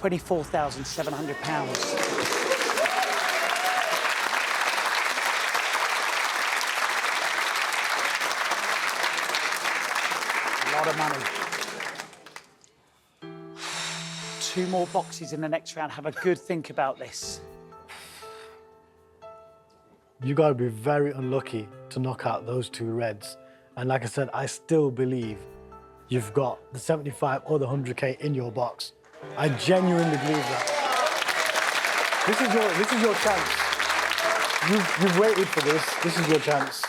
£24,700. A lot of money. 2 more boxes in the next round. Have a good think about this. You got to be very unlucky to knock out those 2 reds. And like I said, I still believe you've got the 75 or the 100K in your box. I genuinely believe that. This is your chance. You've waited for this. This is your chance.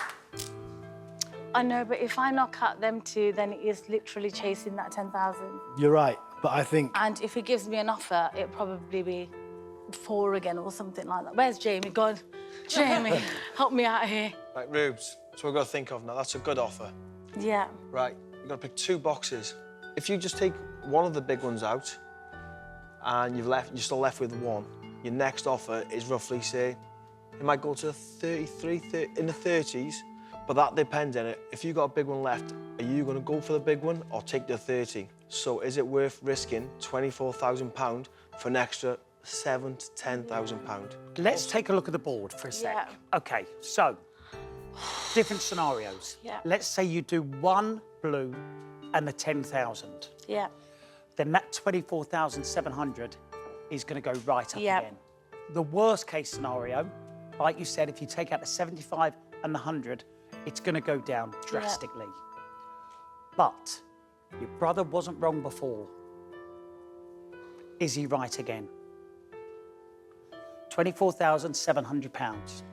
I know, but if I knock out them 2, then it is literally chasing that 10,000. You're right, but I think... And if he gives me an offer, it'll probably be 4 again or something like that. Where's Jamie? God, Jamie, help me out here. Right, Rubes, that's what we've got to think of now. That's a good offer. Yeah. Right, you've got to pick 2 boxes. If you just take one of the big ones out and you're still left with 1, your next offer is roughly, say, it might go to 33, in the 30s, but that depends on it. If you've got a big one left, are you going to go for the big one or take the 30? So is it worth risking £24,000 for an extra £7,000 to £10,000? Let's take a look at the board for a sec. Yeah. OK, so, different scenarios. Yeah. Let's say you do 1 blue and the 10,000. Yeah. Then that 24,700 is going to go right up Yeah. again. The worst case scenario, like you said, if you take out the 75 and the 100, it's going to go down drastically. But your brother wasn't wrong before. Is he right again? £24,700.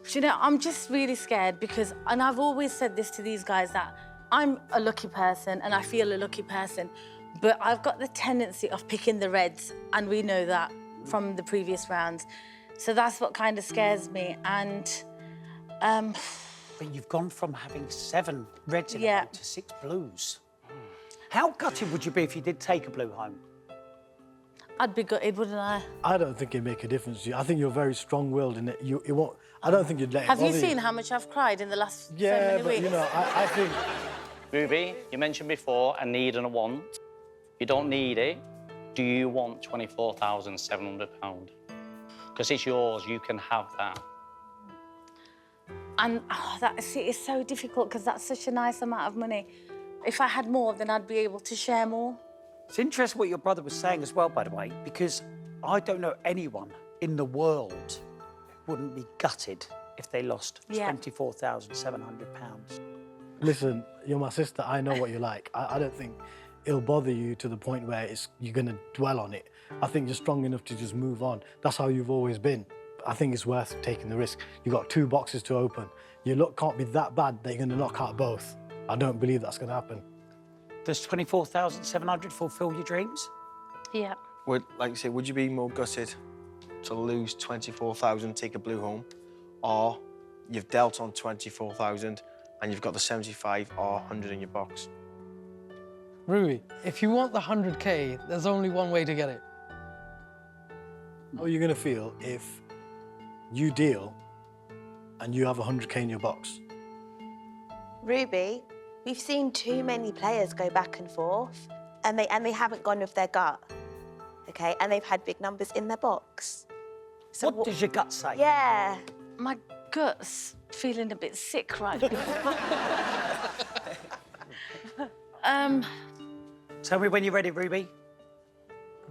Do you know, I'm just really scared because, and I've always said this to these guys, that I'm a lucky person and I feel a lucky person, but I've got the tendency of picking the reds, and we know that from the previous rounds. So that's what kind of scares me. And But you've gone from having 7 reds in a Yeah. row to 6 blues. How gutted would you be if you did take a blue home? I'd be gutted, wouldn't I? I don't think it'd make a difference to you. I think you're very strong-willed in it. It won't... I don't think you'd let it Have you bother seen how much I've cried in the last so Yeah, many but, weeks? you know, I think... Ruby, you mentioned before a need and a want. You don't need it. Do you want £24,700? Because it's yours, you can have that. And it's so difficult because that's such a nice amount of money. If I had more, then I'd be able to share more. It's interesting what your brother was saying as well, by the way, because I don't know anyone in the world who wouldn't be gutted if they lost £24,700. Listen, you're my sister. I know what you like. I don't think it'll bother you to the point where you're going to dwell on it. I think you're strong enough to just move on. That's how you've always been. I think it's worth taking the risk. You've got 2 boxes to open. Your luck can't be that bad that you're going to knock out both. I don't believe that's going to happen. Does 24,700 fulfil your dreams? Yeah. Like you say, would you be more gutted to lose 24,000, take a blue home, or you've dealt on 24,000 and you've got the 75 or 100 in your box? Ruby, if you want the 100K, there's only one way to get it. How are you going to feel if you deal and you have 100K in your box? Ruby, we've seen too many players go back and forth, and they haven't gone with their gut, okay? And they've had big numbers in their box. So What does your gut say? Yeah. My gut's feeling a bit sick right now. Tell me when you're ready, Ruby.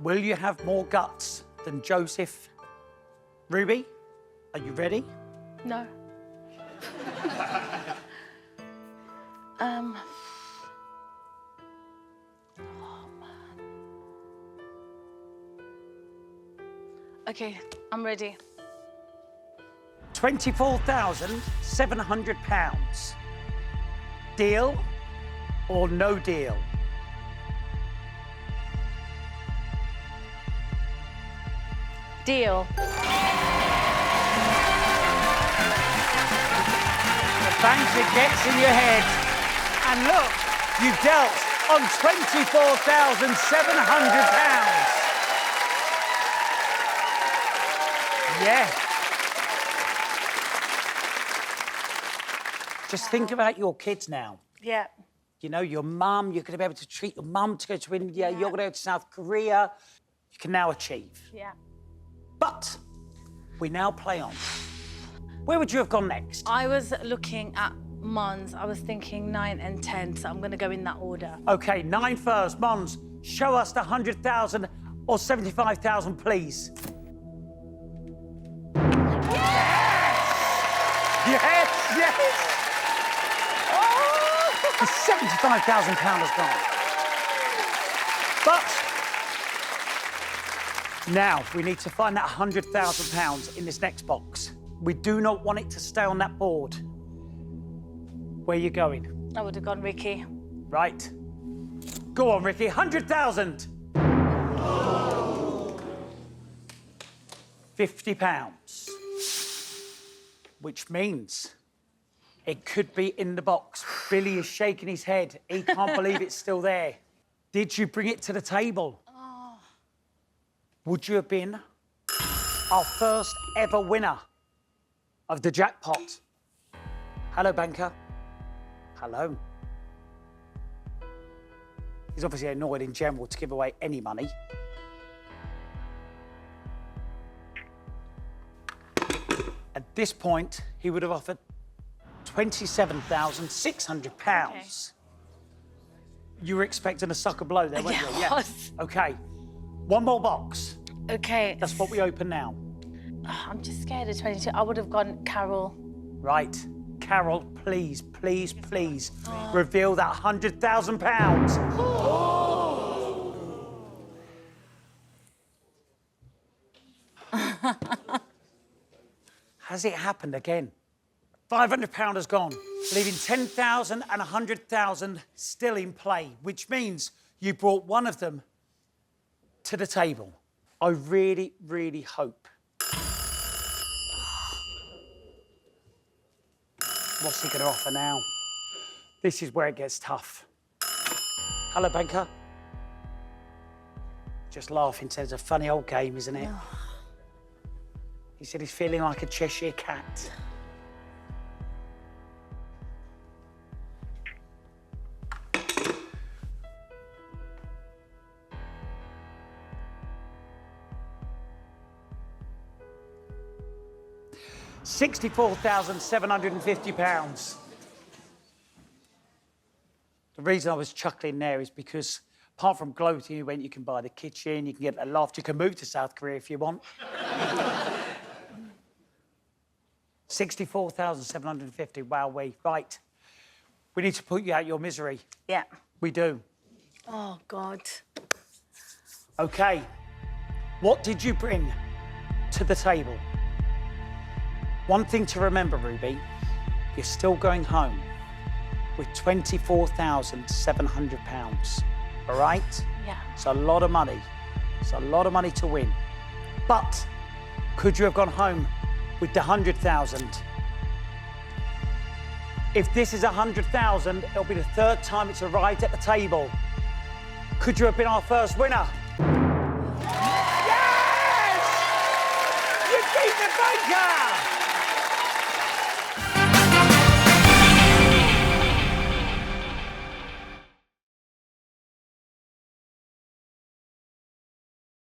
Will you have more guts than Joseph? Ruby, are you ready? No. Oh, man. Okay, I'm ready. £24,700. Deal or no deal? Deal. The banter gets in your head. And look, you dealt on £24,700. Yeah. Just think about your kids now. Yeah. You know, your mum, you're going to be able to treat your mum to go to India, you're going to go to South Korea. You can now achieve. Yeah. But we now play on. Where would you have gone next? I was looking at Mons. I was thinking 9 and 10, so I'm going to go in that order. OK, 9 first. Mons, show us the 100,000 or 75,000, please. Yes, yes! Oh! The £75,000 has gone. But now we need to find that £100,000 in this next box. We do not want it to stay on that board. Where are you going? I would have gone Ricky. Right. Go on, Ricky. 100,000. £50. Which means it could be in the box. Billy is shaking his head. He can't believe it's still there. Did you bring it to the table? Oh. Would you have been our first ever winner of the jackpot? Hello, banker. Hello. He's obviously annoyed in general to give away any money. At this point, he would have offered £27,600. Okay. You were expecting a sucker blow there, weren't you? Yeah, I was. OK. One more box. Okay. That's what we open now. I'm just scared of 22. I would have gone Carol. Right. Carol, please, please, please reveal that £100,000. Has it happened again? £500 has gone, leaving 10,000 and 100,000 still in play, which means you brought one of them to the table. I really, really hope. What's he going to offer now? This is where it gets tough. Hello, banker. Just laughing, says it's a funny old game, isn't it? He said he's feeling like a Cheshire cat. £64,750. The reason I was chuckling there is because apart from gloating, you can buy the kitchen, you can get a loft, you can move to South Korea if you want. 64,750, wowee. Right, we need to put you out your misery. Yeah. We do. Oh, God. OK, what did you bring to the table? One thing to remember, Ruby, you're still going home with £24,700, all right? Yeah. It's a lot of money. It's a lot of money to win. But could you have gone home with the 100,000? If this is 100,000, it'll be the third time it's arrived at the table. Could you have been our first winner? Yes! You beat the banker!